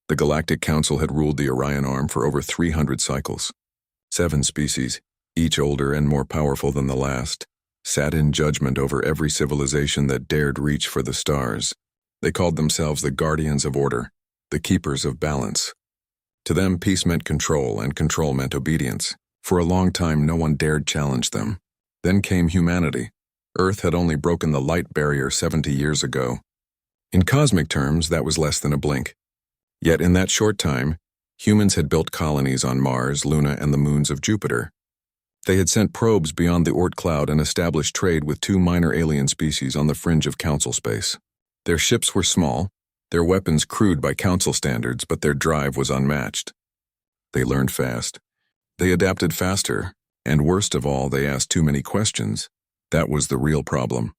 The Galactic Council had ruled the Orion Arm for over 300 cycles. 7 species, each older and more powerful than the last, sat in judgment over every civilization that dared reach for the stars. They called themselves the Guardians of Order, the Keepers of Balance. To them, peace meant control, and control meant obedience. For a long time, no one dared challenge them. Then came humanity. Earth had only broken the light barrier 70 years ago. In cosmic terms, that was less than a blink. Yet in that short time, humans had built colonies on Mars, Luna, and the moons of Jupiter. They had sent probes beyond the Oort cloud and established trade with 2 minor alien species on the fringe of Council space. Their ships were small, their weapons crude by Council standards, but their drive was unmatched. They learned fast. They adapted faster, and worst of all, they asked too many questions. That was the real problem.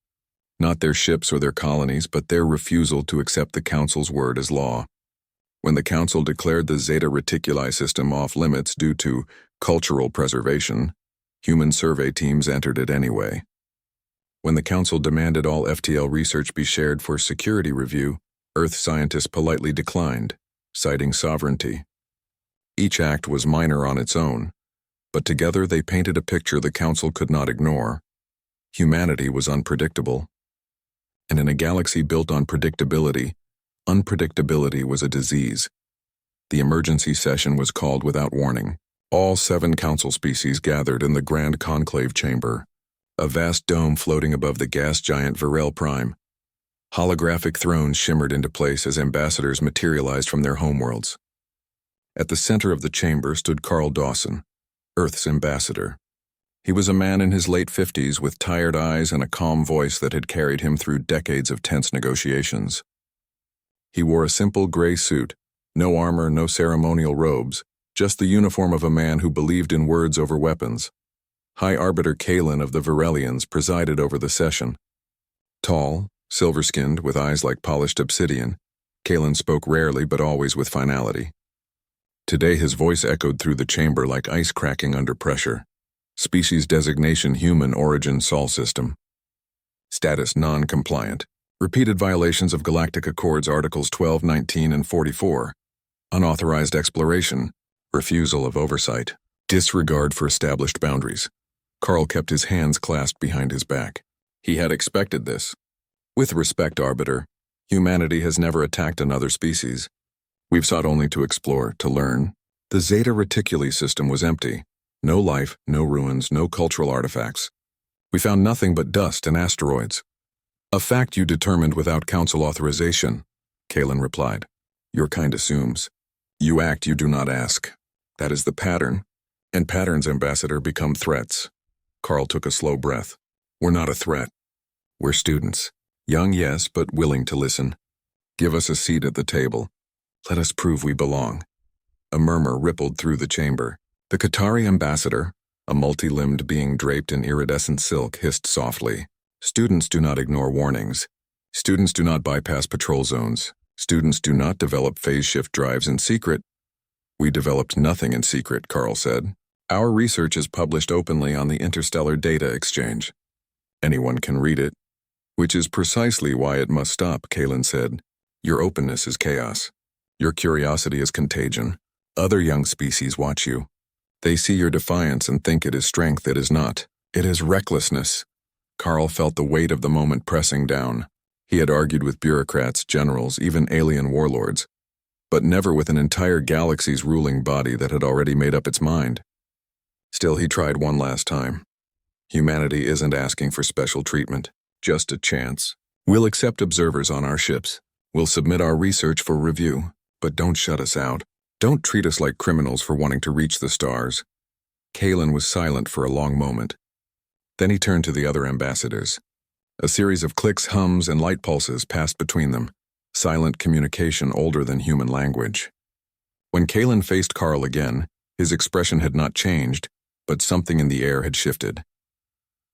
Not their ships or their colonies, but their refusal to accept the Council's word as law. When the Council declared the Zeta Reticuli system off limits due to cultural preservation, human survey teams entered it anyway. When the Council demanded all FTL research be shared for security review, Earth scientists politely declined, citing sovereignty. Each act was minor on its own, but together they painted a picture the Council could not ignore. Humanity was unpredictable. And in a galaxy built on predictability, unpredictability was a disease. The emergency session was called without warning. All 7 Council species gathered in the Grand Conclave Chamber, a vast dome floating above the gas giant Virel Prime. Holographic thrones shimmered into place as ambassadors materialized from their homeworlds. At the center of the chamber stood Carl Dawson, Earth's ambassador. He was a man in his late 50s with tired eyes and a calm voice that had carried him through decades of tense negotiations. He wore a simple gray suit, no armor, no ceremonial robes, just the uniform of a man who believed in words over weapons. High Arbiter Kalen of the Virelians presided over the session. Tall, silver-skinned, with eyes like polished obsidian, Kalen spoke rarely but always with finality. Today his voice echoed through the chamber like ice cracking under pressure. Species designation human origin Sol system. Status non-compliant. Repeated violations of Galactic Accords Articles 12, 19, and 44. Unauthorized exploration. Refusal of oversight. Disregard for established boundaries. Carl kept his hands clasped behind his back. He had expected this. With respect, Arbiter, humanity has never attacked another species. We've sought only to explore, to learn. The Zeta Reticuli system was empty. No life, no ruins, no cultural artifacts. We found nothing but dust and asteroids. A fact you determined without Council authorization, Kalen replied. Your kind assumes. You act, you do not ask. That is the pattern. And patterns, Ambassador, become threats. Carl took a slow breath. We're not a threat. We're students. Young, yes, but willing to listen. Give us a seat at the table. Let us prove we belong. A murmur rippled through the chamber. The Qatari ambassador, a multi-limbed being draped in iridescent silk, hissed softly. Students do not ignore warnings. Students do not bypass patrol zones. Students do not develop phase shift drives in secret. We developed nothing in secret, Carl said. Our research is published openly on the Interstellar Data Exchange. Anyone can read it. Which is precisely why it must stop, Kalen said. Your openness is chaos. Your curiosity is contagion. Other young species watch you. They see your defiance and think it is strength. It is not. It is recklessness. Carl felt the weight of the moment pressing down. He had argued with bureaucrats, generals, even alien warlords, but never with an entire galaxy's ruling body that had already made up its mind. Still, he tried one last time. Humanity isn't asking for special treatment, just a chance. We'll accept observers on our ships. We'll submit our research for review, but don't shut us out. Don't treat us like criminals for wanting to reach the stars. Kalen was silent for a long moment. Then he turned to the other ambassadors. A series of clicks, hums, and light pulses passed between them, silent communication older than human language. When Kalen faced Carl again, his expression had not changed, but something in the air had shifted.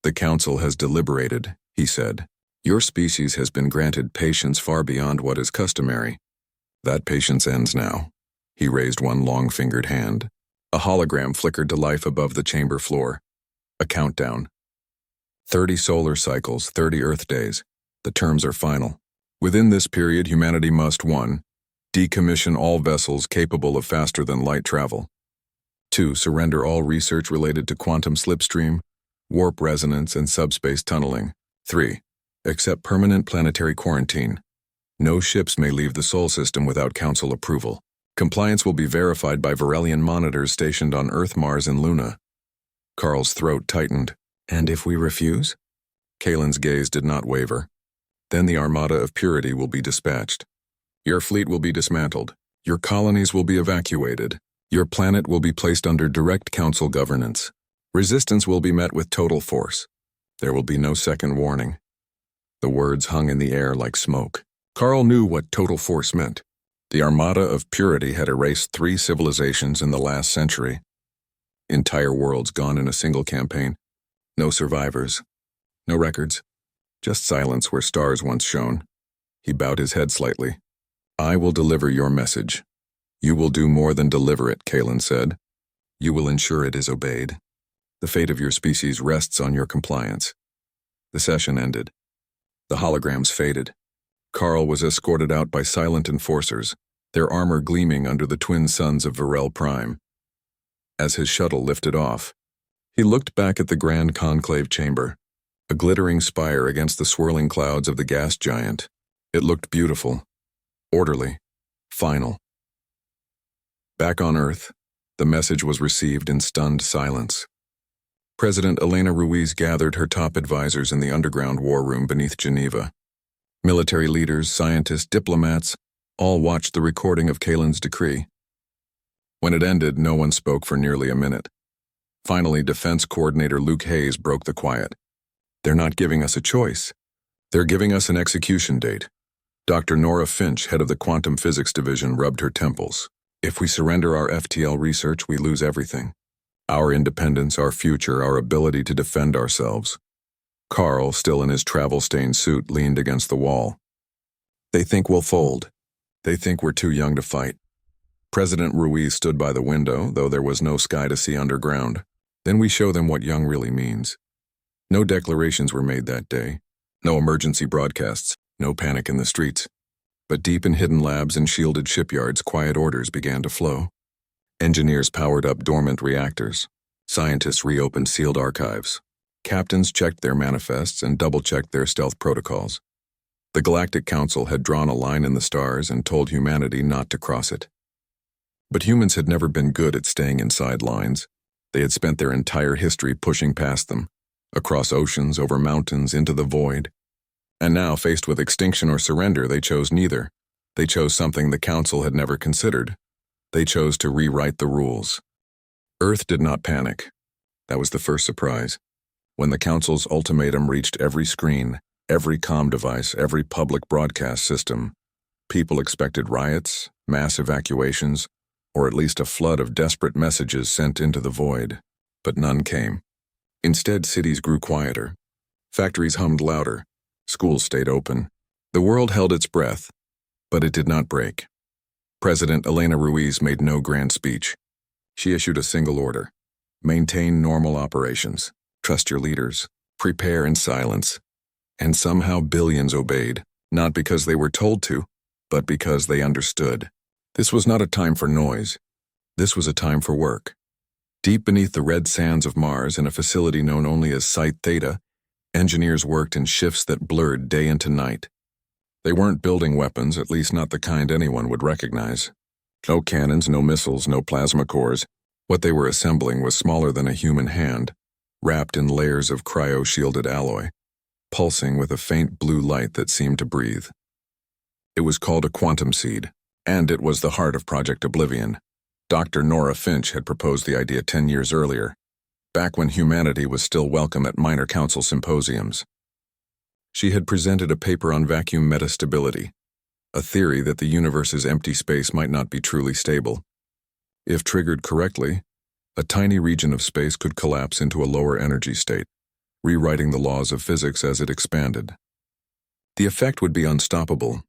The Council has deliberated, he said. Your species has been granted patience far beyond what is customary. That patience ends now. He raised one long-fingered hand. A hologram flickered to life above the chamber floor. A countdown. 30 solar cycles, 30 Earth days. The terms are final. Within this period, humanity must 1. Decommission all vessels capable of faster-than-light travel. 2. Surrender all research related to quantum slipstream, warp resonance, and subspace tunneling. 3. Accept permanent planetary quarantine. No ships may leave the Sol system without Council approval. Compliance will be verified by Varelian monitors stationed on Earth, Mars, and Luna. Carl's throat tightened. And if we refuse? Kalen's gaze did not waver. Then the Armada of Purity will be dispatched. Your fleet will be dismantled. Your colonies will be evacuated. Your planet will be placed under direct Council governance. Resistance will be met with total force. There will be no second warning. The words hung in the air like smoke. Carl knew what total force meant. The Armada of Purity had erased 3 civilizations in the last century. Entire worlds gone in a single campaign. No survivors. No records. Just silence where stars once shone. He bowed his head slightly. I will deliver your message. You will do more than deliver it, Kalen said. You will ensure it is obeyed. The fate of your species rests on your compliance. The session ended. The holograms faded. Carl was escorted out by silent enforcers, their armor gleaming under the twin suns of Varel Prime. As his shuttle lifted off, he looked back at the Grand Conclave chamber, a glittering spire against the swirling clouds of the gas giant. It looked beautiful, orderly, final. Back on Earth, the message was received in stunned silence. President Elena Ruiz gathered her top advisors in the underground war room beneath Geneva. Military leaders, scientists, diplomats, all watched the recording of Kalen's decree. When it ended, no one spoke for nearly a minute. Finally, Defense Coordinator Luke Hayes broke the quiet. They're not giving us a choice. They're giving us an execution date. Dr. Nora Finch, head of the Quantum Physics Division, rubbed her temples. If we surrender our FTL research, we lose everything. Our independence, our future, our ability to defend ourselves. Carl, still in his travel-stained suit, leaned against the wall. They think we'll fold. They think we're too young to fight. President Ruiz stood by the window, though there was no sky to see underground. Then we show them what young really means. No declarations were made that day. No emergency broadcasts. No panic in the streets. But deep in hidden labs and shielded shipyards, quiet orders began to flow. Engineers powered up dormant reactors. Scientists reopened sealed archives. Captains checked their manifests and double-checked their stealth protocols. The Galactic Council had drawn a line in the stars and told humanity not to cross it. But humans had never been good at staying inside lines. They had spent their entire history pushing past them, across oceans, over mountains, into the void. And now, faced with extinction or surrender, they chose neither. They chose something the Council had never considered. They chose to rewrite the rules. Earth did not panic. That was the first surprise. When the Council's ultimatum reached every screen, every comm device, every public broadcast system, people expected riots, mass evacuations, or at least a flood of desperate messages sent into the void. But none came. Instead, cities grew quieter. Factories hummed louder. Schools stayed open. The world held its breath, but it did not break. President Elena Ruiz made no grand speech. She issued a single order. Maintain normal operations. Trust your leaders. Prepare in silence. And somehow billions obeyed, not because they were told to, but because they understood. This was not a time for noise. This was a time for work. Deep beneath the red sands of Mars, in a facility known only as Site Theta, engineers worked in shifts that blurred day into night. They weren't building weapons, at least not the kind anyone would recognize. No cannons, no missiles, no plasma cores. What they were assembling was smaller than a human hand, wrapped in layers of cryo-shielded alloy, pulsing with a faint blue light that seemed to breathe. It was called a quantum seed, and it was the heart of Project Oblivion. Dr. Nora Finch had proposed the idea 10 years earlier, back when humanity was still welcome at minor council symposiums. She had presented a paper on vacuum metastability, a theory that the universe's empty space might not be truly stable. If triggered correctly, a tiny region of space could collapse into a lower energy state, rewriting the laws of physics as it expanded. The effect would be unstoppable,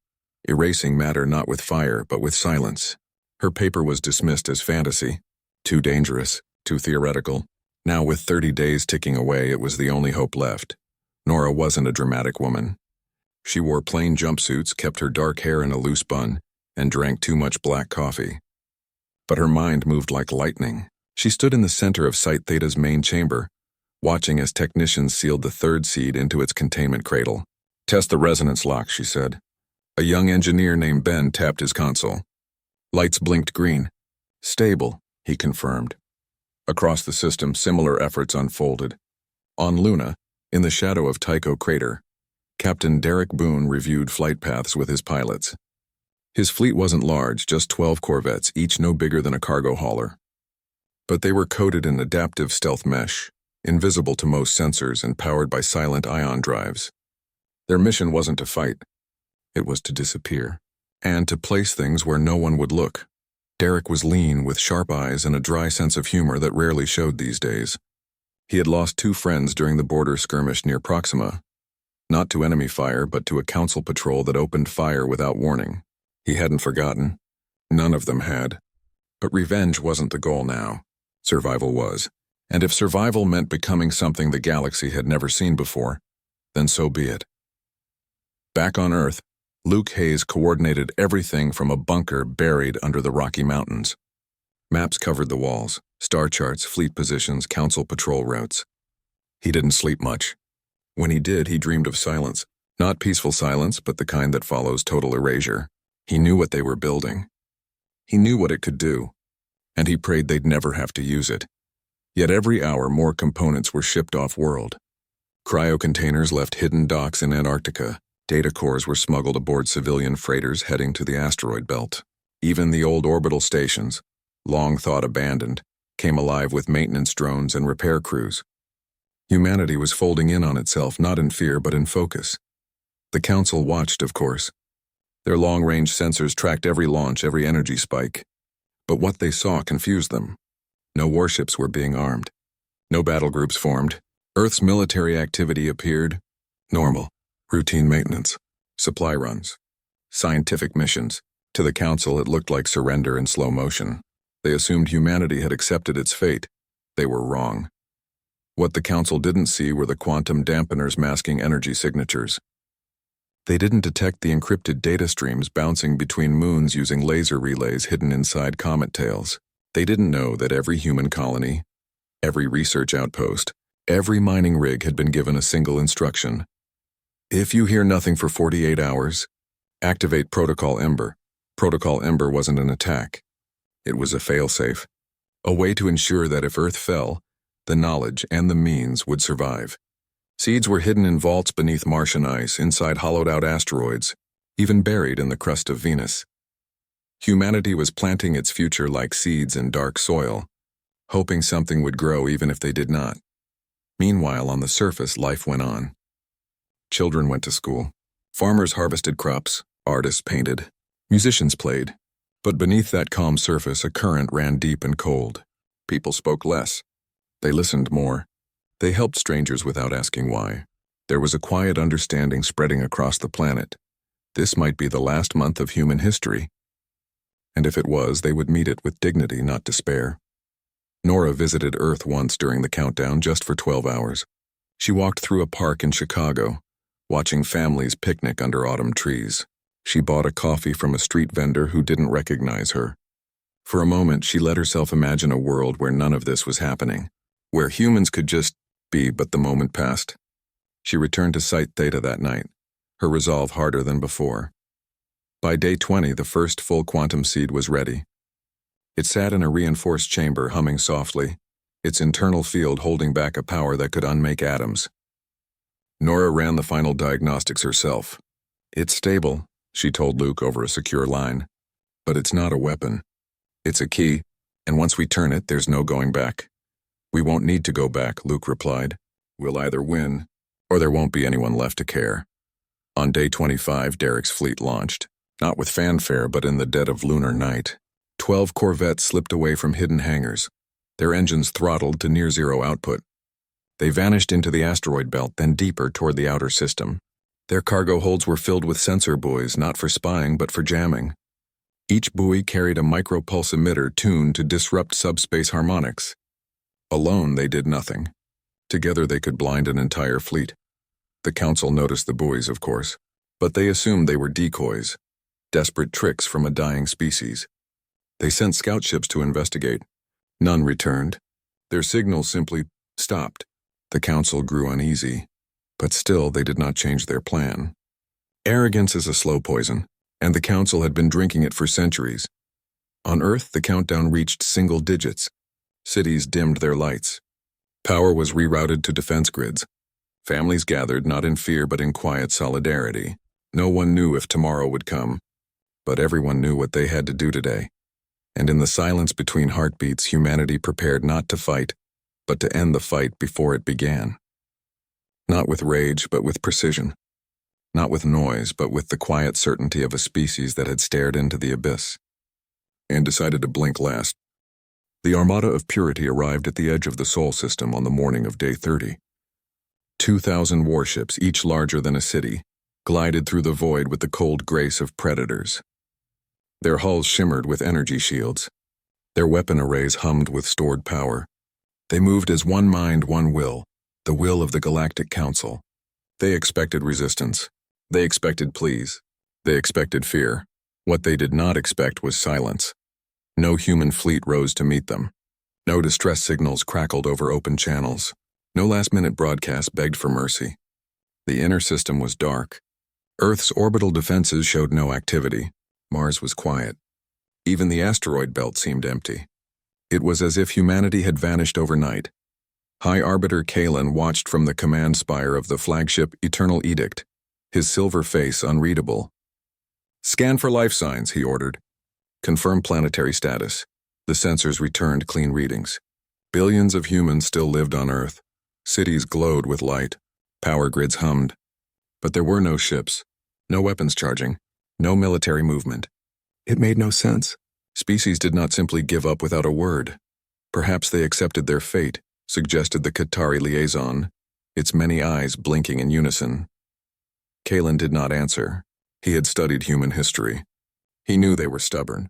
erasing matter not with fire but with silence. Her paper was dismissed as fantasy, too dangerous, too theoretical. Now, with 30 days ticking away, it was the only hope left. Nora wasn't a dramatic woman. She wore plain jumpsuits, kept her dark hair in a loose bun, and drank too much black coffee. But her mind moved like lightning. She stood in the center of Site Theta's main chamber, watching as technicians sealed the third seed into its containment cradle. "Test the resonance lock," she said. A young engineer named Ben tapped his console. Lights blinked green. "Stable," he confirmed. Across the system, similar efforts unfolded. On Luna, in the shadow of Tycho Crater, Captain Derek Boone reviewed flight paths with his pilots. His fleet wasn't large, just 12 corvettes, each no bigger than a cargo hauler. But they were coated in adaptive stealth mesh, invisible to most sensors and powered by silent ion drives. Their mission wasn't to fight. It was to disappear, and to place things where no one would look. Derek was lean, with sharp eyes and a dry sense of humor that rarely showed these days. He had lost 2 friends during the border skirmish near Proxima, not to enemy fire, but to a council patrol that opened fire without warning. He hadn't forgotten. None of them had. But revenge wasn't the goal now. Survival was. And if survival meant becoming something the galaxy had never seen before, then so be it. Back on Earth, Luke Hayes coordinated everything from a bunker buried under the Rocky Mountains. Maps covered the walls, star charts, fleet positions, council patrol routes. He didn't sleep much. When he did, he dreamed of silence. Not peaceful silence, but the kind that follows total erasure. He knew what they were building. He knew what it could do, and he prayed they'd never have to use it. Yet every hour more components were shipped off-world. Cryo containers left hidden docks in Antarctica. Data cores were smuggled aboard civilian freighters heading to the asteroid belt. Even the old orbital stations, long thought abandoned, came alive with maintenance drones and repair crews. Humanity was folding in on itself, not in fear but in focus. The Council watched, of course. Their long-range sensors tracked every launch, every energy spike. But what they saw confused them. No warships were being armed. No battle groups formed. Earth's military activity appeared normal. Routine maintenance, supply runs, scientific missions. To the Council, it looked like surrender in slow motion. They assumed humanity had accepted its fate. They were wrong. What the Council didn't see were the quantum dampeners masking energy signatures. They didn't detect the encrypted data streams bouncing between moons using laser relays hidden inside comet tails. They didn't know that every human colony, every research outpost, every mining rig had been given a single instruction. If you hear nothing for 48 hours, activate Protocol Ember. Protocol Ember wasn't an attack. It was a failsafe, a way to ensure that if Earth fell, the knowledge and the means would survive. Seeds were hidden in vaults beneath Martian ice, inside hollowed-out asteroids, even buried in the crust of Venus. Humanity was planting its future like seeds in dark soil, hoping something would grow even if they did not. Meanwhile, on the surface, life went on. Children went to school. Farmers harvested crops, artists painted, musicians played. But beneath that calm surface, a current ran deep and cold. People spoke less. They listened more. They helped strangers without asking why. There was a quiet understanding spreading across the planet. This might be the last month of human history. And if it was, they would meet it with dignity, not despair. Nora visited Earth once during the countdown, just for 12 hours. She walked through a park in Chicago, watching families picnic under autumn trees. She bought a coffee from a street vendor who didn't recognize her. For a moment, she let herself imagine a world where none of this was happening, where humans could just be, but the moment passed. She returned to Site Theta that night, her resolve harder than before. By day 20, the first full quantum seed was ready. It sat in a reinforced chamber, humming softly, its internal field holding back a power that could unmake atoms. Nora ran the final diagnostics herself. "It's stable," she told Luke over a secure line. "But it's not a weapon. It's a key, and once we turn it, there's no going back." "We won't need to go back," Luke replied. "We'll either win, or there won't be anyone left to care." On day 25, Derek's fleet launched, not with fanfare but in the dead of lunar night. 12 corvettes slipped away from hidden hangars, their engines throttled to near-zero output. They vanished into the asteroid belt, then deeper toward the outer system. Their cargo holds were filled with sensor buoys, not for spying but for jamming. Each buoy carried a micropulse emitter tuned to disrupt subspace harmonics. Alone, they did nothing. Together, they could blind an entire fleet. The Council noticed the buoys, of course, but they assumed they were decoys. desperate tricks from a dying species. They sent scout ships to investigate. None returned. Their signals simply stopped. The council grew uneasy, but still they did not change their plan. Arrogance is a slow poison, and the council had been drinking it for centuries. On Earth, the countdown reached single digits. Cities dimmed their lights. Power was rerouted to defense grids. Families gathered not in fear but in quiet solidarity. No one knew if tomorrow would come, but everyone knew what they had to do today. And in the silence between heartbeats, humanity prepared not to fight, but to end the fight before it began. Not with rage, but with precision. Not with noise, but with the quiet certainty of a species that had stared into the abyss and decided to blink last. The Armada of Purity arrived at the edge of the Sol system on the morning of Day 30. 2,000 warships, each larger than a city, glided through the void with the cold grace of predators. Their hulls shimmered with energy shields. Their weapon arrays hummed with stored power. They moved as one mind, one will, the will of the Galactic Council. They expected resistance. They expected pleas. They expected fear. What they did not expect was silence. No human fleet rose to meet them. No distress signals crackled over open channels. No last-minute broadcast begged for mercy. The inner system was dark. Earth's orbital defenses showed no activity. Mars was quiet. Even the asteroid belt seemed empty. It was as if humanity had vanished overnight. High Arbiter Kalen watched from the command spire of the flagship Eternal Edict, his silver face unreadable. "Scan for life signs," he ordered. "Confirm planetary status." The sensors returned clean readings. Billions of humans still lived on Earth. Cities glowed with light. Power grids hummed. But there were no ships, no weapons charging, no military movement. It made no sense. Species did not simply give up without a word. Perhaps they accepted their fate, suggested the Qatari liaison, its many eyes blinking in unison. Kalen did not answer. He had studied human history. He knew they were stubborn.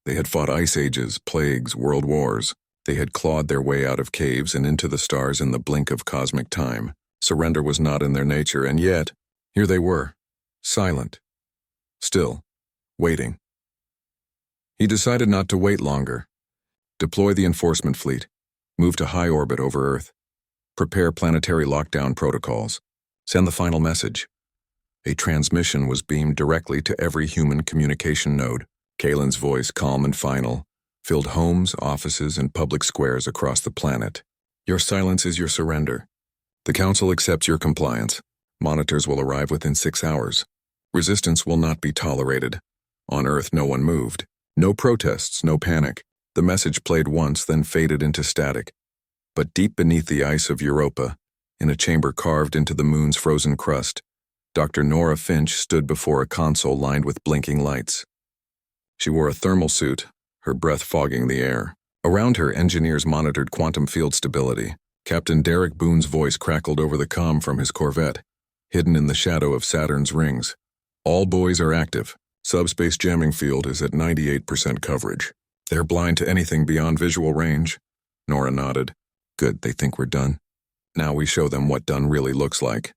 They had fought ice ages, plagues, world wars. They had clawed their way out of caves and into the stars in the blink of cosmic time. Surrender was not in their nature, and yet, here they were, silent, still, waiting. He decided not to wait longer. Deploy the enforcement fleet. Move to high orbit over Earth. Prepare planetary lockdown protocols. Send the final message. A transmission was beamed directly to every human communication node. Kalen's voice, calm and final, filled homes, offices, and public squares across the planet. "Your silence is your surrender. The Council accepts your compliance. Monitors will arrive within 6 hours. Resistance will not be tolerated. On Earth, no one moved. No protests, no panic. The message played once, then faded into static. But deep beneath the ice of Europa, in a chamber carved into the moon's frozen crust, Dr. Nora Finch stood before a console lined with blinking lights. She wore a thermal suit, her breath fogging the air. Around her, engineers monitored quantum field stability. Captain Derek Boone's voice crackled over the comm from his Corvette, hidden in the shadow of Saturn's rings. "All buoys are active. Subspace jamming field is at 98% coverage. They're blind to anything beyond visual range." Nora nodded. "Good, they think we're done. Now we show them what done really looks like."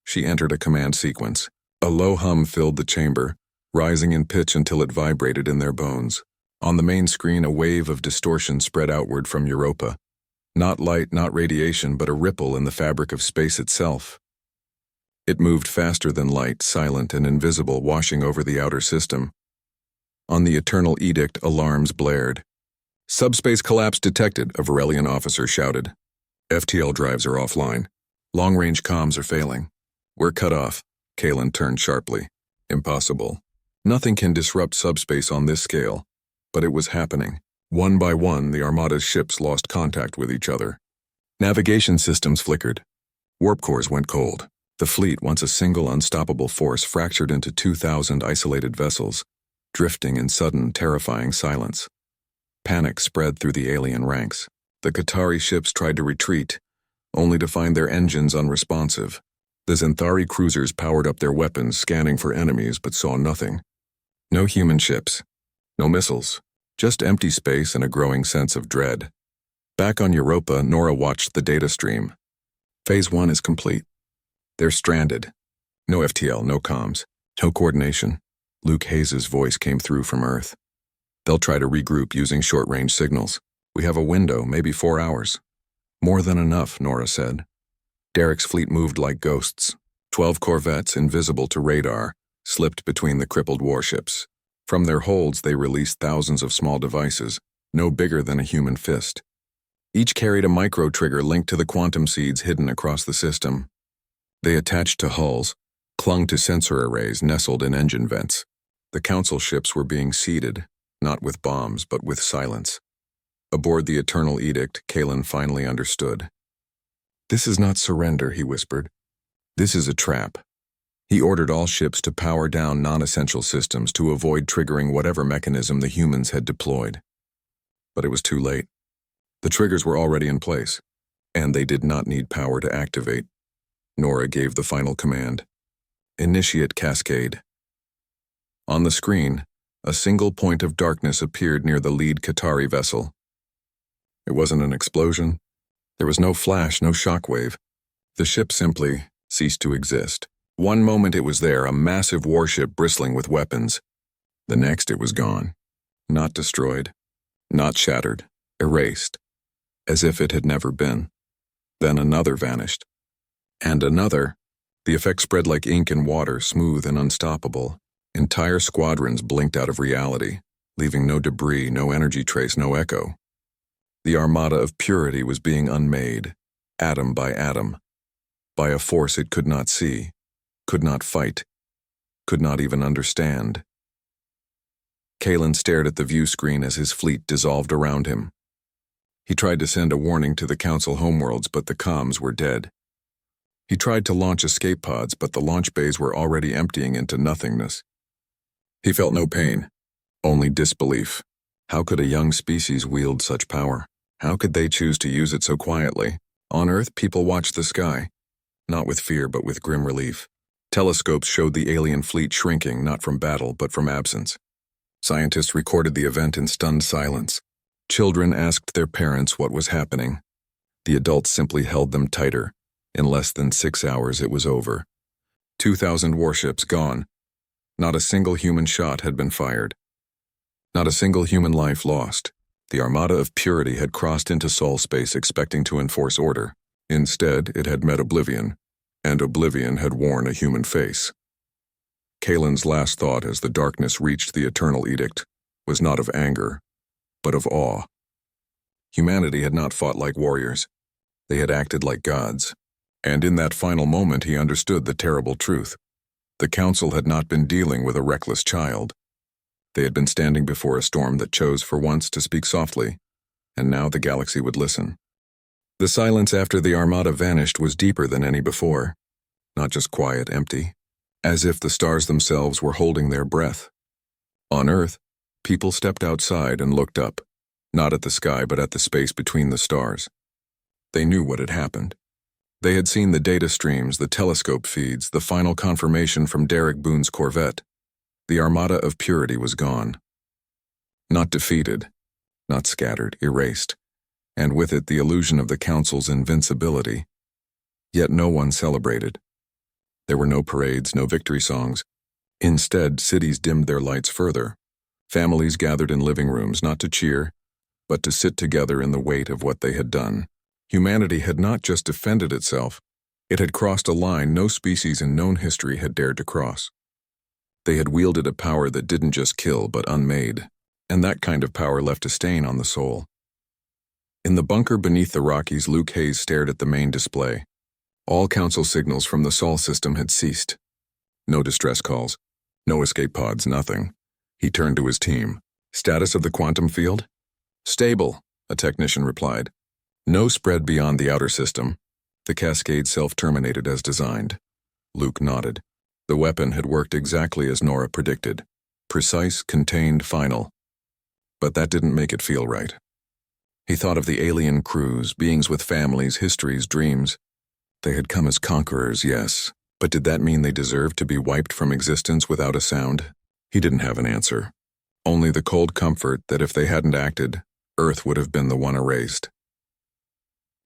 She entered a command sequence. A low hum filled the chamber, rising in pitch until it vibrated in their bones. On the main screen, a wave of distortion spread outward from Europa. Not light, not radiation, but a ripple in the fabric of space itself. It moved faster than light, silent and invisible, washing over the outer system. On the Eternal Edict, alarms blared. "Subspace collapse detected," a Varelian officer shouted. "FTL drives are offline. Long-range comms are failing. We're cut off." Kalen turned sharply. "Impossible. Nothing can disrupt subspace on this scale." But it was happening. One by one, the Armada's ships lost contact with each other. Navigation systems flickered. Warp cores went cold. The fleet, once a single unstoppable force, fractured into 2,000 isolated vessels, drifting in sudden, terrifying silence. Panic spread through the alien ranks. The Qatari ships tried to retreat, only to find their engines unresponsive. The Xanthari cruisers powered up their weapons, scanning for enemies, but saw nothing. No human ships. No missiles. Just empty space and a growing sense of dread. Back on Europa, Nora watched the data stream. Phase 1 is complete. They're stranded. No FTL, no comms, no coordination. Luke Hayes' voice came through from Earth. "They'll try to regroup using short-range signals. We have a window, maybe 4 hours." "More than enough," Nora said. Derek's fleet moved like ghosts. 12 corvettes, invisible to radar, slipped between the crippled warships. From their holds, they released thousands of small devices, no bigger than a human fist. Each carried a micro-trigger linked to the quantum seeds hidden across the system. They attached to hulls, clung to sensor arrays nestled in engine vents. The Council ships were being seeded, not with bombs, but with silence. Aboard the Eternal Edict, Kalen finally understood. "This is not surrender," he whispered. "This is a trap." He ordered all ships to power down non-essential systems to avoid triggering whatever mechanism the humans had deployed. But it was too late. The triggers were already in place, and they did not need power to activate. Nora gave the final command. "Initiate cascade." On the screen, a single point of darkness appeared near the lead Qatari vessel. It wasn't an explosion. There was no flash, no shockwave. The ship simply ceased to exist. One moment it was there, a massive warship bristling with weapons. The next it was gone. Not destroyed, not shattered, erased, as if it had never been. Then another vanished. And another. The effect spread like ink in water, smooth and unstoppable. Entire squadrons blinked out of reality, leaving no debris, no energy trace, no echo. The armada of purity was being unmade, atom by atom, by a force it could not see, could not fight, could not even understand. Kalen stared at the view screen as his fleet dissolved around him. He tried to send a warning to the Council homeworlds, but the comms were dead. He tried to launch escape pods, but the launch bays were already emptying into nothingness. He felt no pain, only disbelief. How could a young species wield such power? How could they choose to use it so quietly? On Earth, people watched the sky, not with fear but with grim relief. Telescopes showed the alien fleet shrinking, not from battle but from absence. Scientists recorded the event in stunned silence. Children asked their parents what was happening. The adults simply held them tighter. In less than 6 hours, it was over. 2,000 warships gone. Not a single human shot had been fired. Not a single human life lost. The armada of purity had crossed into soul space expecting to enforce order. Instead, it had met oblivion, and oblivion had worn a human face. Kalen's last thought as the darkness reached the Eternal Edict was not of anger, but of awe. Humanity had not fought like warriors. They had acted like gods. And in that final moment he understood the terrible truth. The Council had not been dealing with a reckless child. They had been standing before a storm that chose for once to speak softly, and now the galaxy would listen. The silence after the armada vanished was deeper than any before, not just quiet, empty, as if the stars themselves were holding their breath. On Earth, people stepped outside and looked up, not at the sky but at the space between the stars. They knew what had happened. They had seen the data streams, the telescope feeds, the final confirmation from Derek Boone's Corvette. The armada of purity was gone. Not defeated, not scattered, erased, and with it the illusion of the Council's invincibility. Yet no one celebrated. There were no parades, no victory songs. Instead, cities dimmed their lights further. Families gathered in living rooms, not to cheer, but to sit together in the weight of what they had done. Humanity had not just defended itself, it had crossed a line no species in known history had dared to cross. They had wielded a power that didn't just kill but unmade, and that kind of power left a stain on the soul. In the bunker beneath the Rockies, Luke Hayes stared at the main display. All Council signals from the Sol system had ceased. No distress calls, no escape pods, nothing. He turned to his team. "Status of the quantum field?" "Stable," a technician replied. "No spread beyond the outer system. The cascade self-terminated as designed." Luke nodded. The weapon had worked exactly as Nora predicted. Precise, contained, final. But that didn't make it feel right. He thought of the alien crews, beings with families, histories, dreams. They had come as conquerors, yes, but did that mean they deserved to be wiped from existence without a sound? He didn't have an answer. Only the cold comfort that if they hadn't acted, Earth would have been the one erased.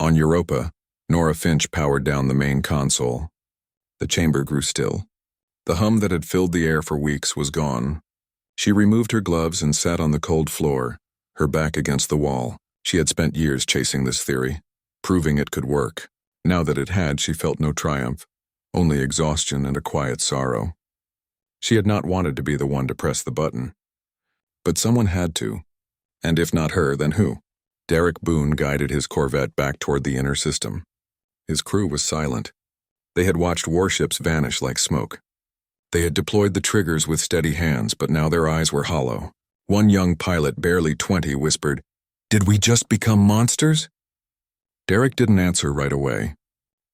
On Europa, Nora Finch powered down the main console. The chamber grew still. The hum that had filled the air for weeks was gone. She removed her gloves and sat on the cold floor, her back against the wall. She had spent years chasing this theory, proving it could work. Now that it had, she felt no triumph, only exhaustion and a quiet sorrow. She had not wanted to be the one to press the button. But someone had to. And if not her, then who? Derek Boone guided his Corvette back toward the inner system. His crew was silent. They had watched warships vanish like smoke. They had deployed the triggers with steady hands, but now their eyes were hollow. One young pilot, barely 20, whispered, "Did we just become monsters?" Derek didn't answer right away.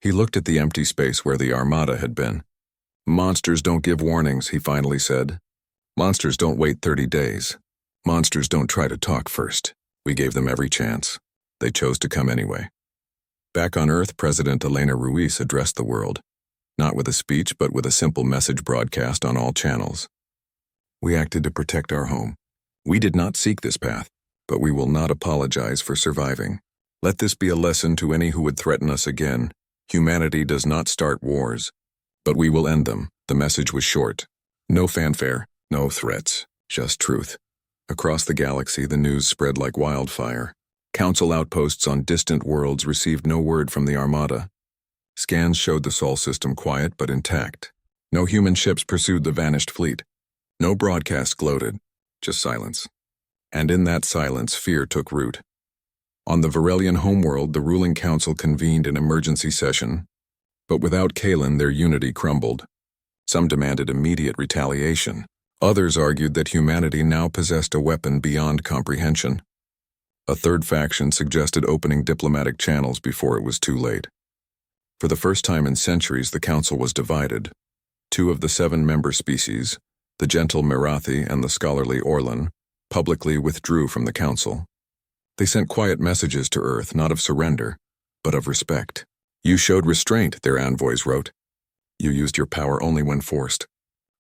He looked at the empty space where the Armada had been. "Monsters don't give warnings," he finally said. "Monsters don't wait 30 days. Monsters don't try to talk first. We gave them every chance. They chose to come anyway." Back on Earth, President Elena Ruiz addressed the world, not with a speech but with a simple message broadcast on all channels. "We acted to protect our home. We did not seek this path, but we will not apologize for surviving. Let this be a lesson to any who would threaten us again. Humanity does not start wars, but we will end them." The message was short. No fanfare, no threats, just truth. Across the galaxy, the news spread like wildfire. Council outposts on distant worlds received no word from the Armada. Scans showed the Sol system quiet but intact. No human ships pursued the vanished fleet. No broadcast gloated, just silence. And in that silence, fear took root. On the Varelian homeworld, the ruling council convened an emergency session. But without Kalen, their unity crumbled. Some demanded immediate retaliation. Others argued that humanity now possessed a weapon beyond comprehension. A third faction suggested opening diplomatic channels before it was too late. For the first time in centuries, the council was divided. 2 of the 7 member species, the gentle Merathi and the scholarly Orlan, publicly withdrew from the council. They sent quiet messages to Earth, not of surrender, but of respect. "You showed restraint," their envoys wrote. "You used your power only when forced.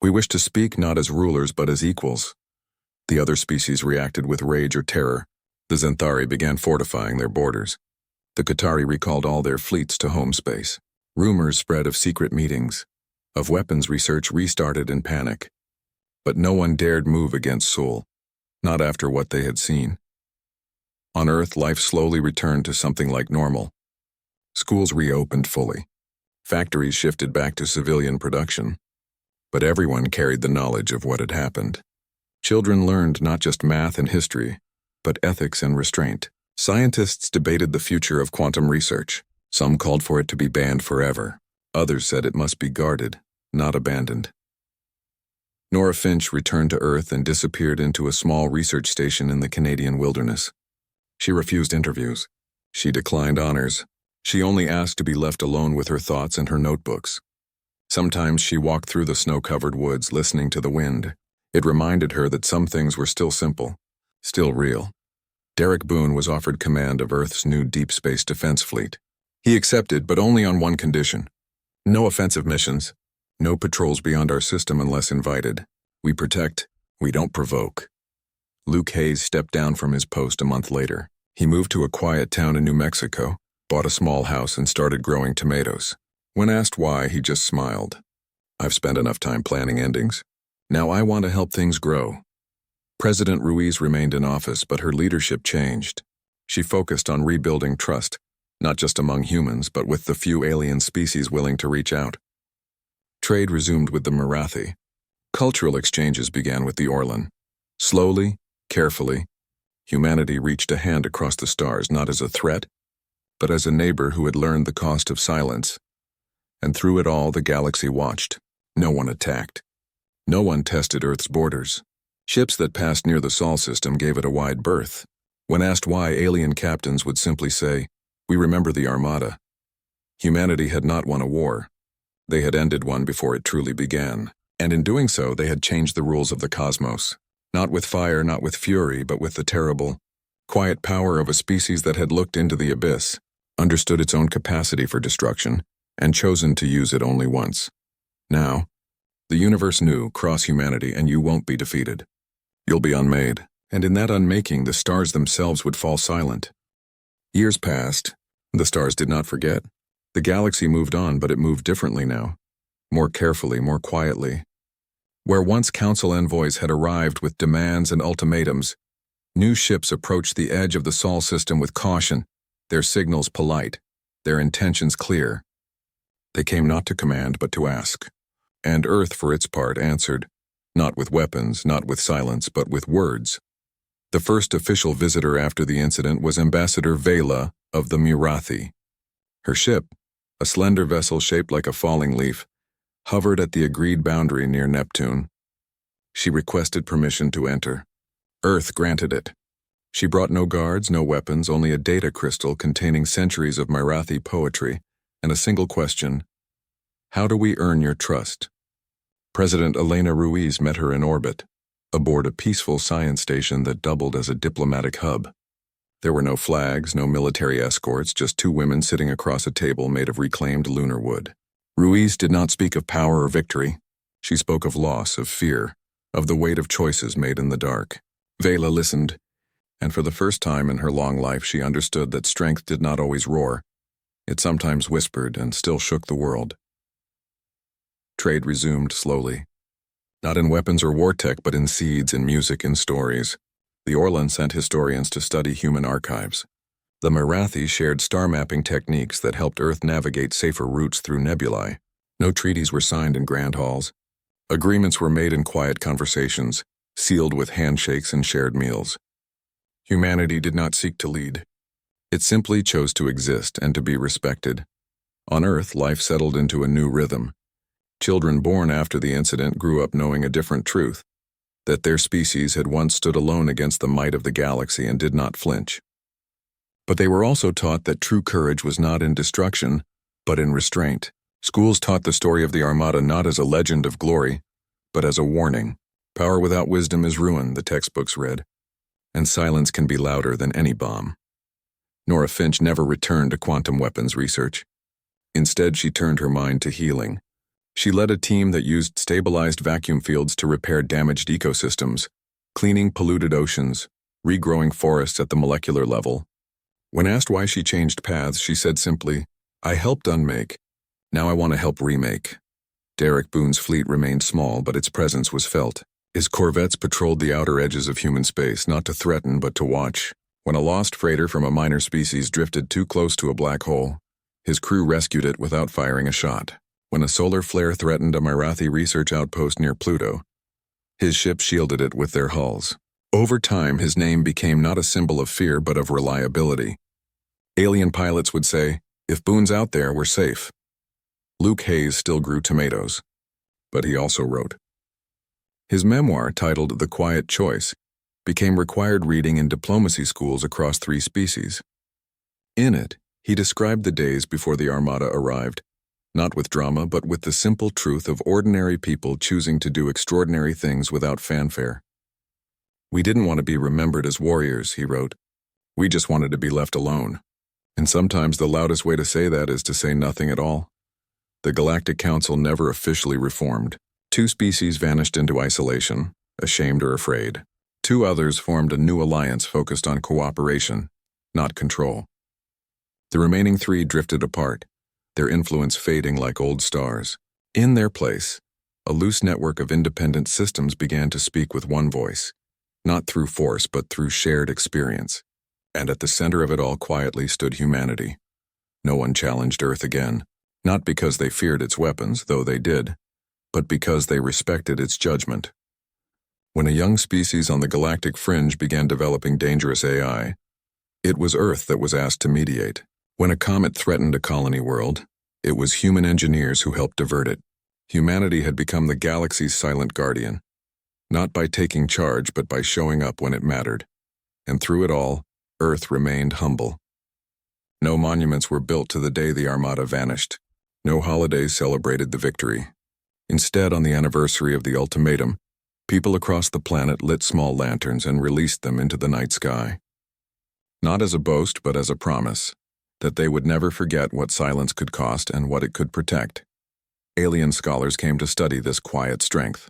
We wish to speak not as rulers but as equals." The other species reacted with rage or terror. The Zenthari began fortifying their borders. The Qatari recalled all their fleets to home space. Rumors spread of secret meetings. Of weapons research restarted in panic. But no one dared move against Sol, not after what they had seen. On Earth, life slowly returned to something like normal. Schools reopened fully. Factories shifted back to civilian production. But everyone carried the knowledge of what had happened. Children learned not just math and history, but ethics and restraint. Scientists debated the future of quantum research. Some called for it to be banned forever. Others said it must be guarded, not abandoned. Nora Finch returned to Earth and disappeared into a small research station in the Canadian wilderness. She refused interviews. She declined honors. She only asked to be left alone with her thoughts and her notebooks. Sometimes she walked through the snow-covered woods listening to the wind. It reminded her that some things were still simple, still real. Derek Boone was offered command of Earth's new deep space defense fleet. He accepted, but only on one condition. No offensive missions. No patrols beyond our system unless invited. We protect, we don't provoke. Luke Hayes stepped down from his post a month later. He moved to a quiet town in New Mexico, bought a small house and started growing tomatoes. When asked why, he just smiled. "I've spent enough time planning endings. Now I want to help things grow." President Ruiz remained in office, but her leadership changed. She focused on rebuilding trust, not just among humans, but with the few alien species willing to reach out. Trade resumed with the Merathi. Cultural exchanges began with the Orlan. Slowly, carefully, humanity reached a hand across the stars, not as a threat, but as a neighbor who had learned the cost of silence. And through it all, the galaxy watched. No one attacked. No one tested Earth's borders. Ships that passed near the Sol system gave it a wide berth. When asked why, alien captains would simply say, "We remember the Armada." Humanity had not won a war. They had ended one before it truly began. And in doing so, they had changed the rules of the cosmos. Not with fire, not with fury, but with the terrible, quiet power of a species that had looked into the abyss, understood its own capacity for destruction, and chosen to use it only once. Now, the universe knew, cross humanity, and you won't be defeated. You'll be unmade, and in that unmaking, the stars themselves would fall silent. Years passed. The stars did not forget. The galaxy moved on, but it moved differently now. more carefully, more quietly. Where once council envoys had arrived with demands and ultimatums, new ships approached the edge of the Sol system with caution, their signals polite, their intentions clear. They came not to command, but to ask. And Earth, for its part, answered, not with weapons, not with silence, but with words. The first official visitor after the incident was Ambassador Vela of the Murathi. Her ship, a slender vessel shaped like a falling leaf, hovered at the agreed boundary near Neptune. She requested permission to enter. Earth granted it. She brought no guards, no weapons, only a data crystal containing centuries of Marathi poetry, and a single question: how do we earn your trust? President Elena Ruiz met her in orbit, aboard a peaceful science station that doubled as a diplomatic hub. There were no flags, no military escorts, just two women sitting across a table made of reclaimed lunar wood. Ruiz did not speak of power or victory. She spoke of loss, of fear, of the weight of choices made in the dark. Vela listened, and for the first time in her long life she understood that strength did not always roar. It sometimes whispered and still shook the world. Trade resumed slowly. Not in weapons or war tech, but in seeds, in music, in stories. The Orlan sent historians to study human archives. The Marathi shared star mapping techniques that helped Earth navigate safer routes through nebulae. No treaties were signed in grand halls. Agreements were made in quiet conversations, sealed with handshakes and shared meals. Humanity did not seek to lead. It simply chose to exist and to be respected. On Earth, life settled into a new rhythm. Children born after the incident grew up knowing a different truth, that their species had once stood alone against the might of the galaxy and did not flinch. But they were also taught that true courage was not in destruction, but in restraint. Schools taught the story of the Armada not as a legend of glory, but as a warning. Power without wisdom is ruin, the textbooks read, and silence can be louder than any bomb. Nora Finch never returned to quantum weapons research. Instead, she turned her mind to healing. She led a team that used stabilized vacuum fields to repair damaged ecosystems, cleaning polluted oceans, regrowing forests at the molecular level. When asked why she changed paths, she said simply, "I helped unmake. Now I want to help remake." Derek Boone's fleet remained small, but its presence was felt. His corvettes patrolled the outer edges of human space, not to threaten, but to watch. When a lost freighter from a minor species drifted too close to a black hole, his crew rescued it without firing a shot. When a solar flare threatened a Marathi research outpost near Pluto, his ships shielded it with their hulls. Over time, his name became not a symbol of fear, but of reliability. Alien pilots would say, "If Boone's out there, we're safe." Luke Hayes still grew tomatoes, but he also wrote. His memoir, titled The Quiet Choice, became required reading in diplomacy schools across 3 species. In it, he described the days before the Armada arrived, not with drama, but with the simple truth of ordinary people choosing to do extraordinary things without fanfare. "We didn't want to be remembered as warriors," he wrote. "We just wanted to be left alone." And sometimes the loudest way to say that is to say nothing at all. The Galactic Council never officially reformed. 2 species vanished into isolation, ashamed or afraid. 2 others formed a new alliance focused on cooperation, not control. The remaining 3 drifted apart, their influence fading like old stars. In their place, a loose network of independent systems began to speak with one voice, not through force but through shared experience. And at the center of it all quietly stood humanity. No one challenged Earth again, not because they feared its weapons, though they did, but because they respected its judgment. When a young species on the galactic fringe began developing dangerous AI, it was Earth that was asked to mediate. When a comet threatened a colony world, it was human engineers who helped divert it. Humanity had become the galaxy's silent guardian, not by taking charge but by showing up when it mattered. And through it all, Earth remained humble. No monuments were built to the day the Armada vanished. No holidays celebrated the victory. Instead, on the anniversary of the ultimatum, people across the planet lit small lanterns and released them into the night sky. Not as a boast, but as a promise, that they would never forget what silence could cost and what it could protect. Alien scholars came to study this quiet strength.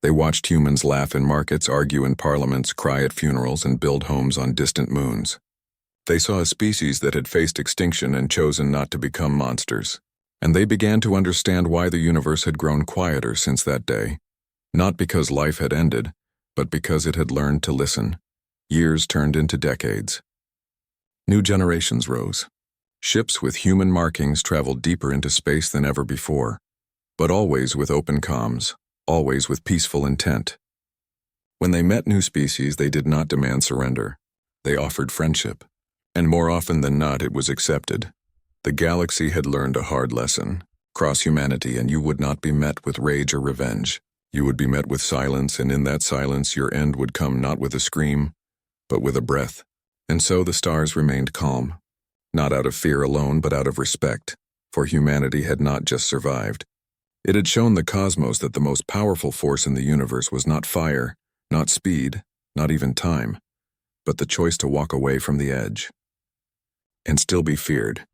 They watched humans laugh in markets, argue in parliaments, cry at funerals, and build homes on distant moons. They saw a species that had faced extinction and chosen not to become monsters. And they began to understand why the universe had grown quieter since that day, not because life had ended, but because it had learned to listen. Years turned into decades. New generations rose. Ships with human markings traveled deeper into space than ever before, but always with open comms, always with peaceful intent. When they met new species, they did not demand surrender. They offered friendship, and more often than not, it was accepted. The galaxy had learned a hard lesson. Cross humanity, and you would not be met with rage or revenge. You would be met with silence, and in that silence, your end would come not with a scream, but with a breath. And so the stars remained calm, not out of fear alone, but out of respect, for humanity had not just survived. It had shown the cosmos that the most powerful force in the universe was not fire, not speed, not even time, but the choice to walk away from the edge and still be feared.